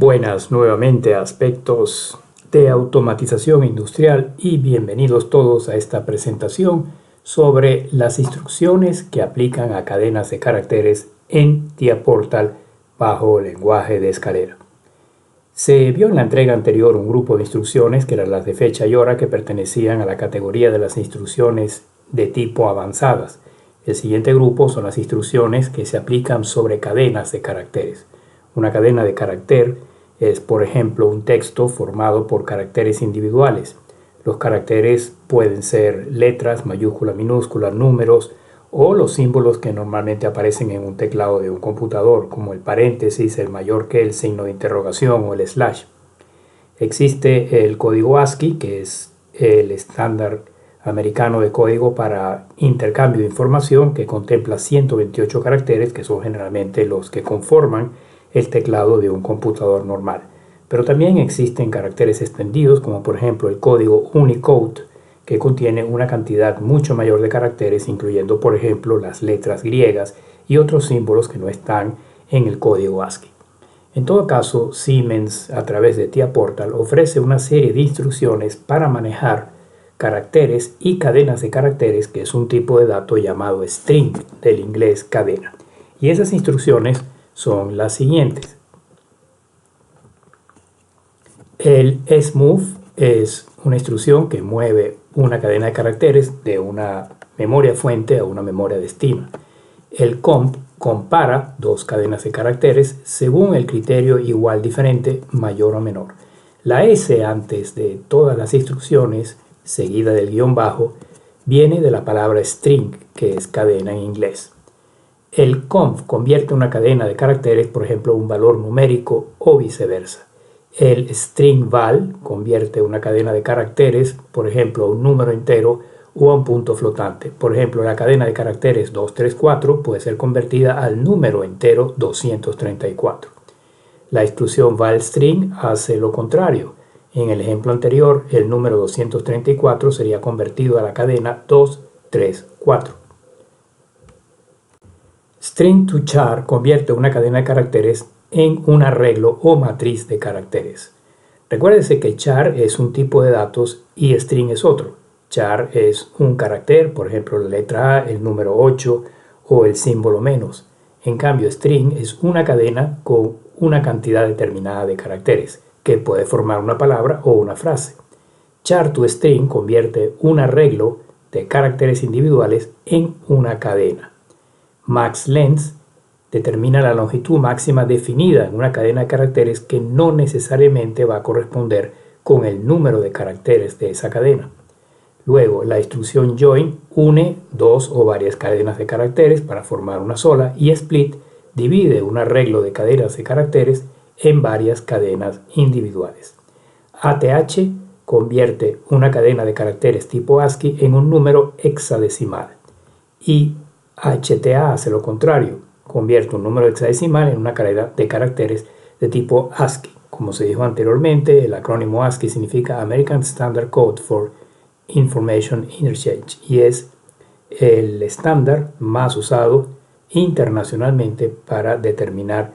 Buenas nuevamente a aspectos de automatización industrial y bienvenidos todos a esta presentación sobre las instrucciones que aplican a cadenas de caracteres en TIA Portal bajo lenguaje de escalera. Se vio en la entrega anterior un grupo de instrucciones que eran las de fecha y hora que pertenecían a la categoría de las instrucciones de tipo avanzadas. El siguiente grupo son las instrucciones que se aplican sobre cadenas de caracteres. Una cadena de carácter es, por ejemplo, un texto formado por caracteres individuales. Los caracteres pueden ser letras, mayúsculas, minúsculas, números o los símbolos que normalmente aparecen en un teclado de un computador, como el paréntesis, el mayor que, el signo de interrogación o el slash. Existe el código ASCII, que es el estándar americano de código para intercambio de información, que contempla 128 caracteres, que son generalmente los que conforman el teclado de un computador normal. Pero también existen caracteres extendidos, como por ejemplo el código Unicode, que contiene una cantidad mucho mayor de caracteres, incluyendo por ejemplo las letras griegas y otros símbolos que no están en el código ASCII. En todo caso, Siemens, a través de TIA Portal, ofrece una serie de instrucciones para manejar caracteres y cadenas de caracteres, que es un tipo de dato llamado string, del inglés cadena. Y esas instrucciones son las siguientes. El smove es una instrucción que mueve una cadena de caracteres de una memoria fuente a una memoria destino. El comp compara dos cadenas de caracteres según el criterio igual, diferente, mayor o menor. La S antes de todas las instrucciones, seguida del guión bajo, viene de la palabra string, que es cadena en inglés. El conf convierte una cadena de caracteres, por ejemplo, un valor numérico o viceversa. El string val convierte una cadena de caracteres, por ejemplo, a un número entero o a un punto flotante. Por ejemplo, la cadena de caracteres 234 puede ser convertida al número entero 234. La instrucción valString hace lo contrario. En el ejemplo anterior, el número 234 sería convertido a la cadena 234. String to char convierte una cadena de caracteres en un arreglo o matriz de caracteres. Recuérdese que char es un tipo de datos y string es otro. Char es un carácter, por ejemplo la letra A, el número 8 o el símbolo menos. En cambio, string es una cadena con una cantidad determinada de caracteres, que puede formar una palabra o una frase. Char to string convierte un arreglo de caracteres individuales en una cadena. MaxLength determina la longitud máxima definida en una cadena de caracteres que no necesariamente va a corresponder con el número de caracteres de esa cadena. Luego, la instrucción join une dos o varias cadenas de caracteres para formar una sola, y split divide un arreglo de cadenas de caracteres en varias cadenas individuales. ATH convierte una cadena de caracteres tipo ASCII en un número hexadecimal, y HTA hace lo contrario, convierte un número hexadecimal en una cadena de caracteres de tipo ASCII. Como se dijo anteriormente, el acrónimo ASCII significa American Standard Code for Information Interchange y es el estándar más usado internacionalmente para determinar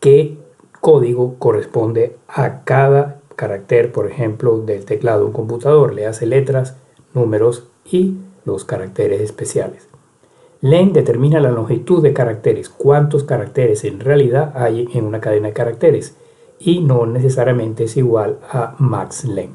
qué código corresponde a cada carácter, por ejemplo, del teclado de un computador. Le hace letras, números y los caracteres especiales. Len determina la longitud de caracteres, cuántos caracteres en realidad hay en una cadena de caracteres, y no necesariamente es igual a maxlen.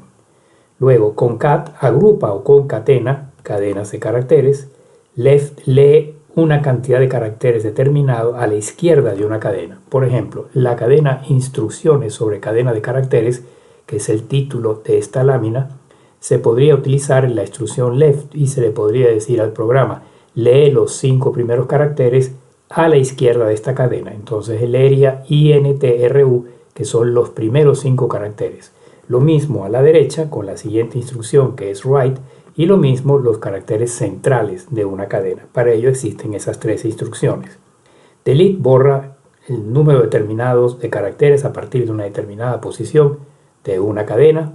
Luego, concat agrupa o concatena cadenas de caracteres. Left lee una cantidad de caracteres determinado a la izquierda de una cadena. Por ejemplo, la cadena instrucciones sobre cadena de caracteres, que es el título de esta lámina, se podría utilizar en la instrucción left y se le podría decir al programa: lee los 5 primeros caracteres a la izquierda de esta cadena. Entonces él leería INTRU, que son los primeros 5 caracteres. Lo mismo a la derecha con la siguiente instrucción, que es write, y lo mismo los caracteres centrales de una cadena. Para ello existen esas 3 instrucciones. Delete borra el número determinado de caracteres a partir de una determinada posición de una cadena.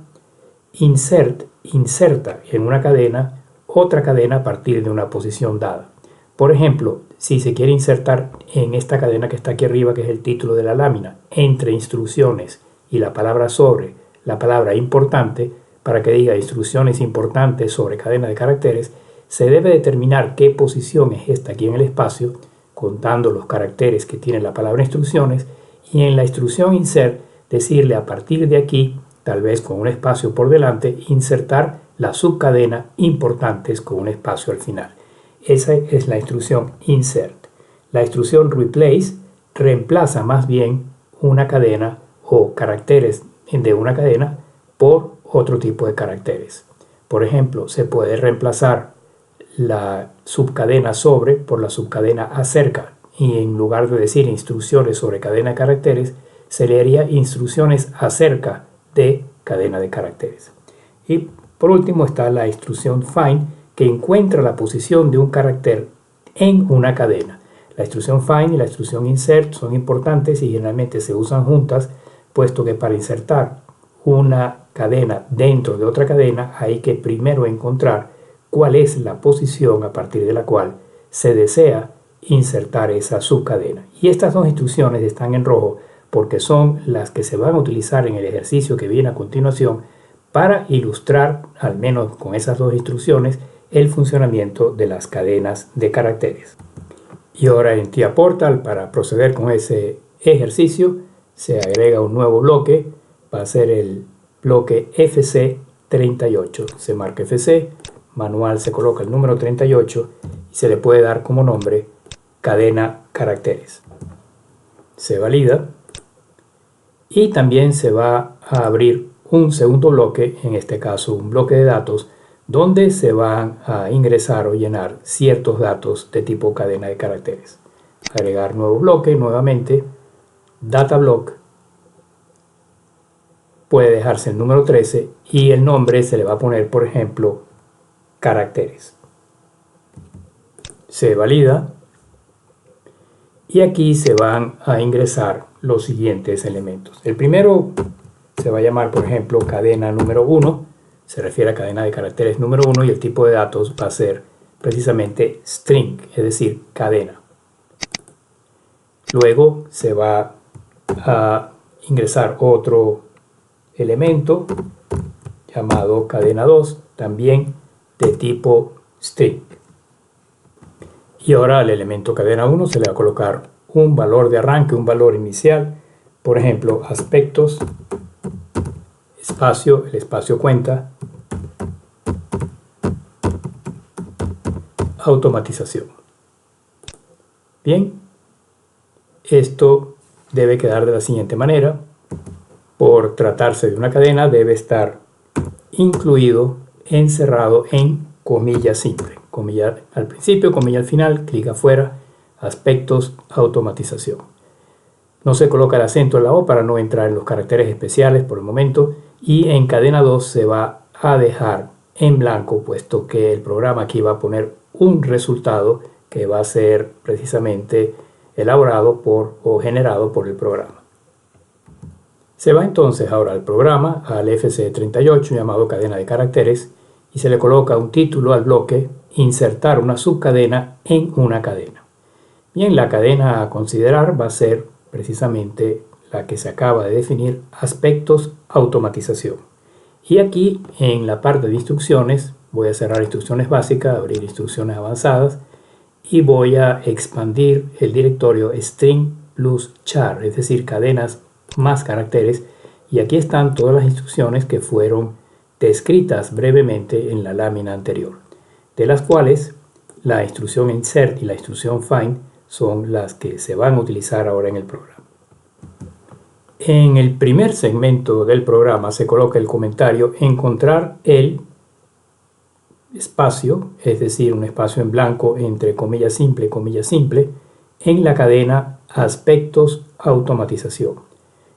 Insert inserta en una cadena otra cadena a partir de una posición dada. Por ejemplo, si se quiere insertar en esta cadena que está aquí arriba, que es el título de la lámina, entre instrucciones y la palabra sobre, la palabra importante, para que diga instrucciones importantes sobre cadena de caracteres, se debe determinar qué posición es esta aquí en el espacio, contando los caracteres que tiene la palabra instrucciones, y en la instrucción insert decirle a partir de aquí, tal vez con un espacio por delante, insertar la subcadena importantes con un espacio al final. Esa es la instrucción insert. La instrucción replace reemplaza más bien una cadena o caracteres de una cadena por otro tipo de caracteres. Por ejemplo, se puede reemplazar la subcadena sobre por la subcadena acerca, y en lugar de decir instrucciones sobre cadena de caracteres, se le haría instrucciones acerca de cadena de caracteres. Y por último está la instrucción find, que encuentra la posición de un carácter en una cadena. La instrucción find y la instrucción insert son importantes y generalmente se usan juntas, puesto que para insertar una cadena dentro de otra cadena hay que primero encontrar cuál es la posición a partir de la cual se desea insertar esa subcadena. Y estas dos instrucciones están en rojo porque son las que se van a utilizar en el ejercicio que viene a continuación para ilustrar, al menos con esas dos instrucciones, el funcionamiento de las cadenas de caracteres. Y ahora en TIA Portal, para proceder con ese ejercicio, se agrega un nuevo bloque. Va a ser el bloque FC38. Se marca FC, manual se coloca el número 38 y se le puede dar como nombre cadena caracteres. Se valida y también se va a abrir un segundo bloque, en este caso un bloque de datos, donde se van a ingresar o llenar ciertos datos de tipo cadena de caracteres. Agregar nuevo bloque, nuevamente, data block, puede dejarse el número 13 y el nombre se le va a poner, por ejemplo, caracteres. Se valida y aquí se van a ingresar los siguientes elementos. El primero se va a llamar, por ejemplo, cadena número 1, se refiere a cadena de caracteres número 1 y el tipo de datos va a ser precisamente string, es decir, cadena. Luego se va a ingresar otro elemento llamado cadena 2, también de tipo string. Y ahora al elemento cadena 1 se le va a colocar un valor de arranque, un valor inicial, por ejemplo, aspectos, espacio, el espacio cuenta, automatización. Bien, esto debe quedar de la siguiente manera. Por tratarse de una cadena, debe estar incluido, encerrado en comilla simple. Comilla al principio, comilla al final, clic afuera, aspectos, automatización. No se coloca el acento en la O para no entrar en los caracteres especiales por el momento, y en cadena 2 se va a dejar en blanco, puesto que el programa aquí va a poner un resultado que va a ser precisamente elaborado por o generado por el programa. Se va entonces ahora al programa, al FC38 llamado cadena de caracteres, y se le coloca un título al bloque, insertar una subcadena en una cadena. Bien, la cadena a considerar va a ser precisamente la que se acaba de definir, aspectos, automatización. Y aquí en la parte de instrucciones voy a cerrar instrucciones básicas, abrir instrucciones avanzadas y voy a expandir el directorio string plus char, es decir, cadenas más caracteres, y aquí están todas las instrucciones que fueron descritas brevemente en la lámina anterior, de las cuales la instrucción insert y la instrucción find son las que se van a utilizar ahora en el programa. En el primer segmento del programa se coloca el comentario encontrar el espacio, es decir, un espacio en blanco entre comilla simple, en la cadena aspectos automatización.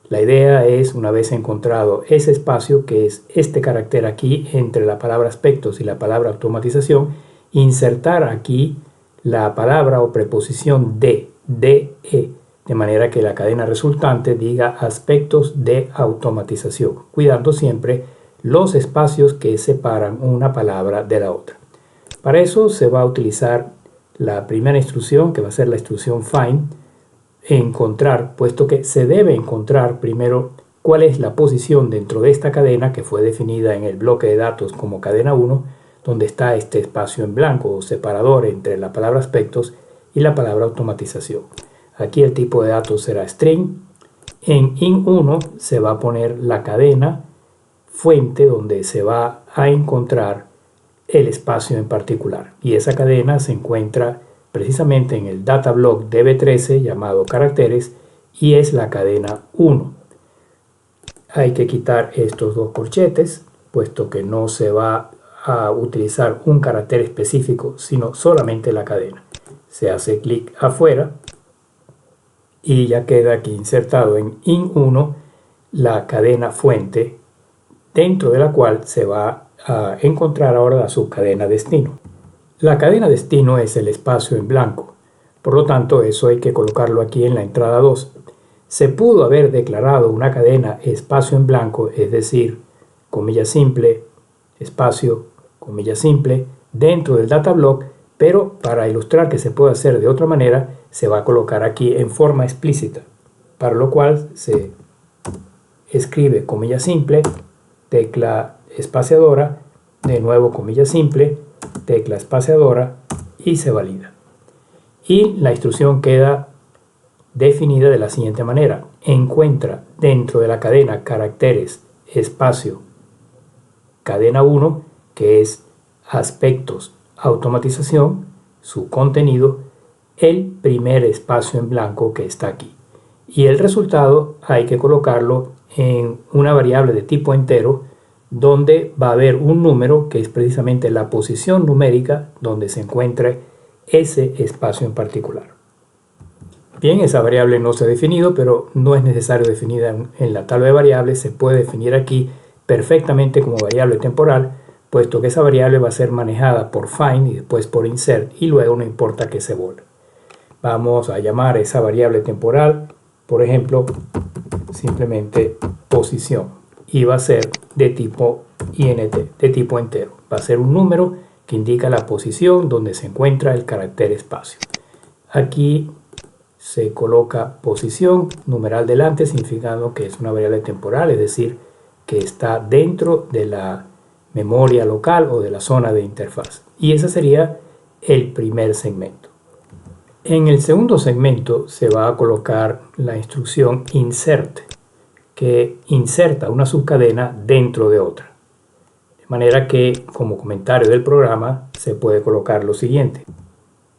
La idea es, una vez encontrado ese espacio, que es este carácter aquí entre la palabra aspectos y la palabra automatización, insertar aquí la palabra o preposición de manera que la cadena resultante diga aspectos de automatización, cuidando siempre los espacios que separan una palabra de la otra. Para eso se va a utilizar la primera instrucción, que va a ser la instrucción find, encontrar, puesto que se debe encontrar primero cuál es la posición dentro de esta cadena que fue definida en el bloque de datos como cadena 1, donde está este espacio en blanco o separador entre la palabra aspectos y la palabra automatización. Aquí el tipo de datos será string. En in1 se va a poner la cadena fuente donde se va a encontrar el espacio en particular, y esa cadena se encuentra precisamente en el data block DB13 llamado caracteres y es la cadena 1. Hay que quitar estos dos corchetes puesto que no se va a utilizar un carácter específico sino solamente la cadena. Se hace clic afuera y ya queda aquí insertado en in1 la cadena fuente, dentro de la cual se va a encontrar ahora la subcadena destino. La cadena destino es el espacio en blanco, por lo tanto eso hay que colocarlo aquí en la entrada 2. Se pudo haber declarado una cadena espacio en blanco, es decir, comilla simple, espacio, comilla simple, dentro del data block, pero para ilustrar que se puede hacer de otra manera, se va a colocar aquí en forma explícita, para lo cual se escribe comilla simple, tecla espaciadora, de nuevo comilla simple, tecla espaciadora y se valida. Y la instrucción queda definida de la siguiente manera: encuentra dentro de la cadena caracteres espacio cadena 1, que es aspectos automatización, su contenido, el primer espacio en blanco que está aquí. Y el resultado hay que colocarlo en una variable de tipo entero, donde va a haber un número que es precisamente la posición numérica donde se encuentra ese espacio en particular. Bien, esa variable no se ha definido, pero no es necesario definirla en la tabla de variables. Se puede definir aquí perfectamente como variable temporal, puesto que esa variable va a ser manejada por find y después por insert, y luego no importa que se borre. Vamos a llamar a esa variable temporal, por ejemplo, simplemente posición, y va a ser de tipo int, de tipo entero. Va a ser un número que indica la posición donde se encuentra el carácter espacio. Aquí se coloca posición, numeral delante, significando que es una variable temporal, es decir, que está dentro de la memoria local o de la zona de interfaz. Y ese sería el primer segmento. En el segundo segmento se va a colocar la instrucción insert, que inserta una subcadena dentro de otra. De manera que, como comentario del programa, se puede colocar lo siguiente: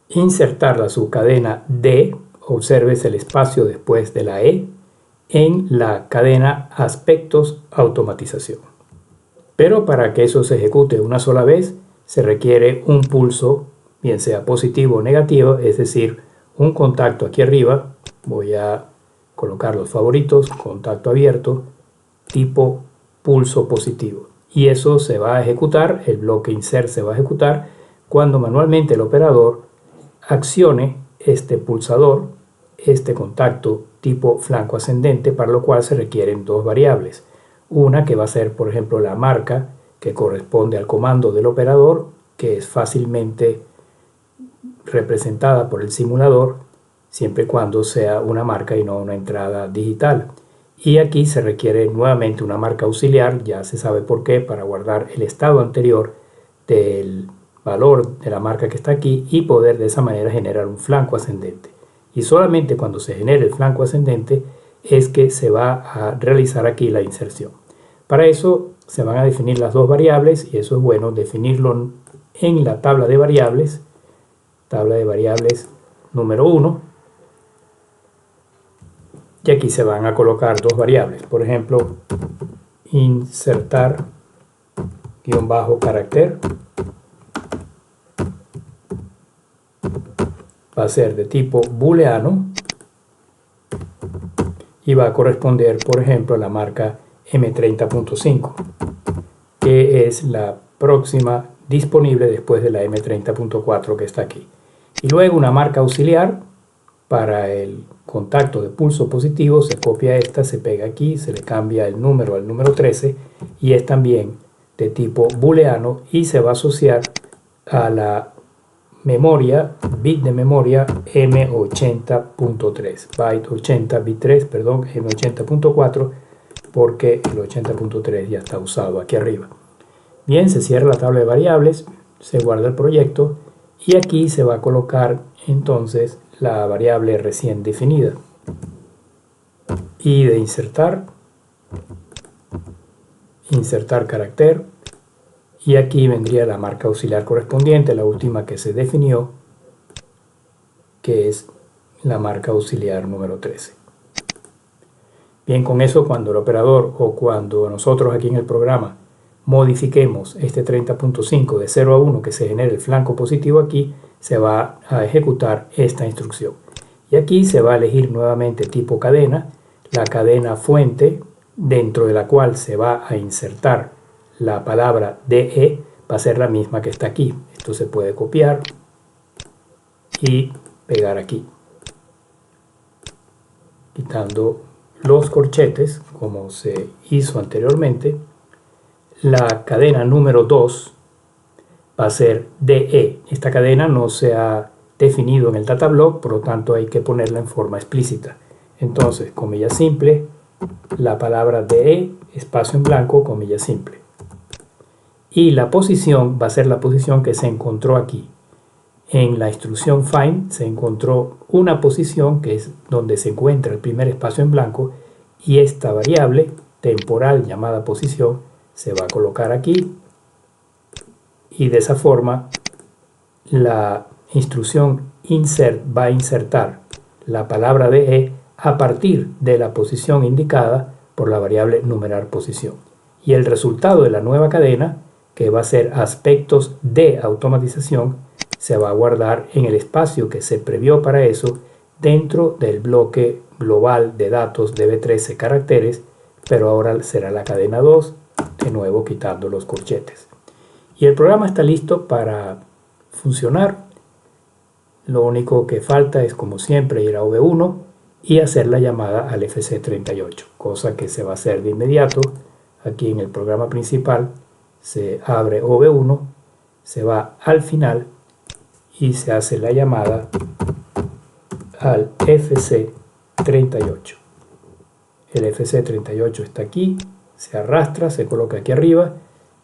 insertar la subcadena D, observes el espacio después de la E, en la cadena aspectos automatización. Pero para que eso se ejecute una sola vez, se requiere un pulso, bien sea positivo o negativo, es decir, un contacto aquí arriba. Voy a colocar los favoritos, contacto abierto, tipo pulso positivo. Y eso se va a ejecutar, el bloque insert se va a ejecutar cuando manualmente el operador accione este pulsador, este contacto tipo flanco ascendente, para lo cual se requieren dos variables. Una que va a ser, por ejemplo, la marca que corresponde al comando del operador, que es fácilmente representada por el simulador, siempre y cuando sea una marca y no una entrada digital. Y aquí se requiere nuevamente una marca auxiliar, ya se sabe por qué, para guardar el estado anterior del valor de la marca que está aquí y poder de esa manera generar un flanco ascendente. Y solamente cuando se genere el flanco ascendente es que se va a realizar aquí la inserción. Para eso se van a definir las dos variables, y eso es bueno definirlo en la tabla de variables número 1, y aquí se van a colocar dos variables, por ejemplo, insertar --carácter va a ser de tipo booleano y va a corresponder, por ejemplo, a la marca M30.5, que es la próxima disponible después de la M30.4 que está aquí. Y luego una marca auxiliar para el contacto de pulso positivo, se copia esta, se pega aquí, se le cambia el número al número 13 y es también de tipo booleano y se va a asociar a la memoria, bit de memoria M80.3, byte 80, bit 3, perdón, M80.4, porque el 80.3 ya está usado aquí arriba. Bien, se cierra la tabla de variables, se guarda el proyecto y aquí se va a colocar entonces la variable recién definida. Y de insertar carácter, y aquí vendría la marca auxiliar correspondiente, la última que se definió, que es la marca auxiliar número 13. Bien, con eso cuando el operador o cuando nosotros aquí en el programa modifiquemos este 30.5 de 0 a 1, que se genere el flanco positivo aquí, se va a ejecutar esta instrucción. Y aquí se va a elegir nuevamente tipo cadena, la cadena fuente, dentro de la cual se va a insertar la palabra DE, va a ser la misma que está aquí. Esto se puede copiar y pegar aquí, quitando los corchetes como se hizo anteriormente. La cadena número 2 va a ser DE. Esta cadena no se ha definido en el datablock, por lo tanto hay que ponerla en forma explícita. Entonces, comilla simple, la palabra DE, espacio en blanco, comilla simple. Y la posición va a ser la posición que se encontró aquí. En la instrucción find se encontró una posición que es donde se encuentra el primer espacio en blanco, y esta variable temporal llamada posición se va a colocar aquí, y de esa forma la instrucción insert va a insertar la palabra DE a partir de la posición indicada por la variable numerar posición. Y el resultado de la nueva cadena, que va a ser aspectos de automatización, se va a guardar en el espacio que se previó para eso dentro del bloque global de datos DB13 caracteres, pero ahora será la cadena 2, de nuevo quitando los corchetes. Y el programa está listo para funcionar. Lo único que falta es, como siempre, ir a V1 y hacer la llamada al FC38, cosa que se va a hacer de inmediato. Aquí en el programa principal se abre V1, se va al final y se hace la llamada al FC38. El FC38 está aquí, se arrastra, se coloca aquí arriba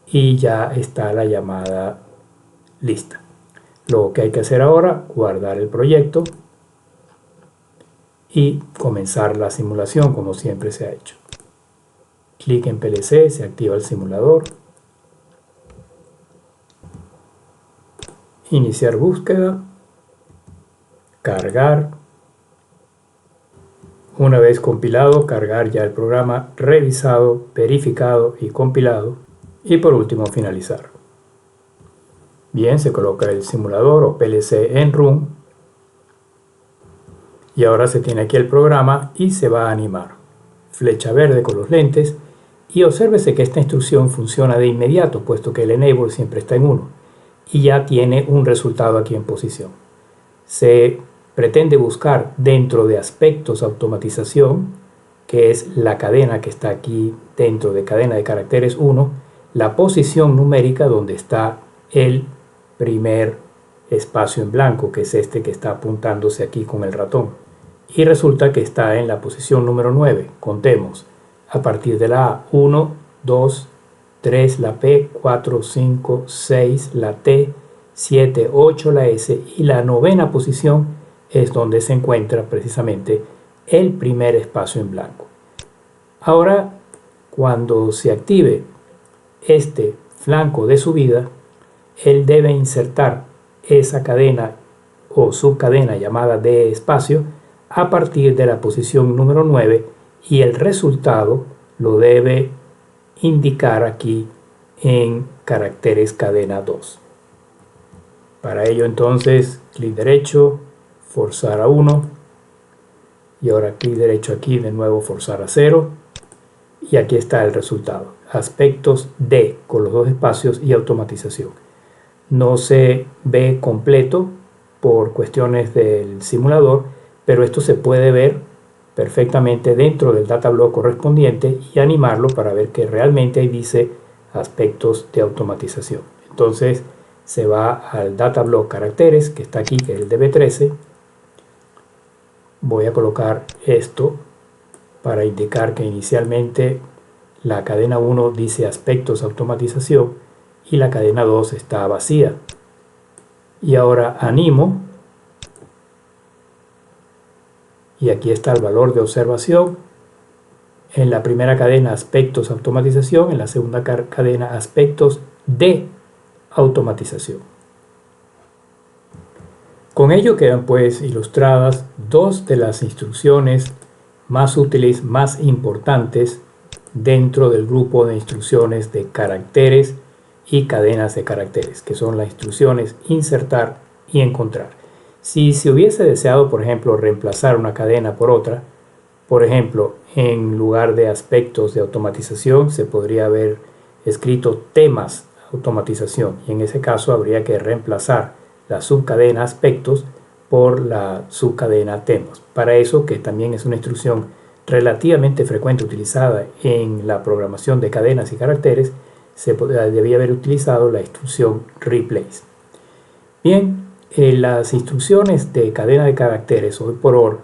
y ya está la llamada lista. Lo que hay que hacer ahora, guardar el proyecto y comenzar la simulación como siempre se ha hecho. Clic en PLC, se activa el simulador. Iniciar búsqueda. Cargar. Una vez compilado, cargar ya el programa revisado, verificado y compilado. Y por último, finalizar. Bien, se coloca el simulador o PLC en Run. Y ahora se tiene aquí el programa y se va a animar. Flecha verde con los lentes. Y obsérvese que esta instrucción funciona de inmediato, puesto que el enable siempre está en 1. Y ya tiene un resultado aquí en posición. Se pretende buscar dentro de aspectos automatización, que es la cadena que está aquí dentro de cadena de caracteres 1, la posición numérica donde está el primer espacio en blanco, que es este que está apuntándose aquí con el ratón. Y resulta que está en la posición número 9. Contemos. A partir de la A, 1, 2, 3 la P, 4, 5, 6 la T, 7, 8 la S, y la novena posición es donde se encuentra precisamente el primer espacio en blanco. Ahora, cuando se active este flanco de subida, él debe insertar esa cadena o subcadena llamada de espacio a partir de la posición número 9, y el resultado lo debe indicar aquí en caracteres cadena 2. Para ello entonces clic derecho, forzar a 1, y ahora clic derecho aquí, de nuevo forzar a 0, y aquí está el resultado, aspectos D con los dos espacios y automatización. No se ve completo por cuestiones del simulador, pero esto se puede ver perfectamente dentro del datablock correspondiente y animarlo para ver que realmente ahí dice aspectos de automatización. Entonces se va al datablock caracteres que está aquí, que es el DB13. Voy a colocar esto para indicar que inicialmente La cadena 1 dice aspectos automatización y la cadena 2 está vacía. Y ahora animo, y aquí está el valor de observación. En la primera cadena aspectos automatización, en la segunda cadena aspectos de automatización. Con ello quedan pues ilustradas dos de las instrucciones más útiles, más importantes dentro del grupo de instrucciones de caracteres y cadenas de caracteres, que son las instrucciones insertar y encontrar. Si se hubiese deseado, por ejemplo, reemplazar una cadena por otra, por ejemplo, en lugar de aspectos de automatización se podría haber escrito temas automatización, y en ese caso habría que reemplazar la subcadena aspectos por la subcadena temas. Para eso, que también es una instrucción relativamente frecuente utilizada en la programación de cadenas y caracteres, se debía haber utilizado la instrucción replace. Bien, las instrucciones de cadena de caracteres hoy por hoy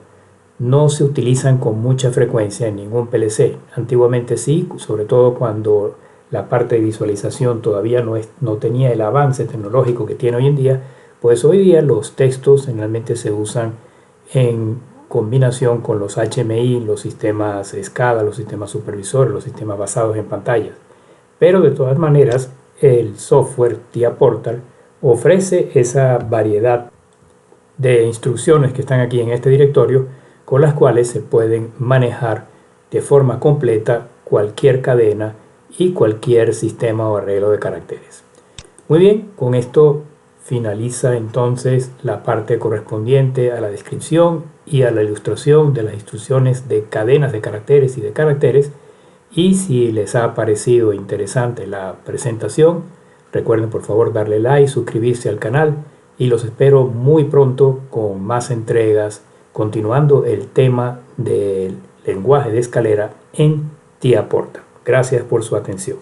no se utilizan con mucha frecuencia en ningún PLC. Antiguamente sí, sobre todo cuando la parte de visualización todavía no tenía el avance tecnológico que tiene hoy en día, pues hoy día los textos generalmente se usan en combinación con los HMI, los sistemas SCADA, los sistemas supervisores, los sistemas basados en pantallas. Pero de todas maneras, el software TIA Portal ofrece esa variedad de instrucciones que están aquí en este directorio, con las cuales se pueden manejar de forma completa cualquier cadena y cualquier sistema o arreglo de caracteres. Muy bien, con esto finaliza entonces la parte correspondiente a la descripción y a la ilustración de las instrucciones de cadenas de caracteres y de caracteres. Y si les ha parecido interesante la presentación, recuerden por favor darle like, suscribirse al canal y los espero muy pronto con más entregas, continuando el tema del lenguaje de escalera en TIA Portal. Gracias por su atención.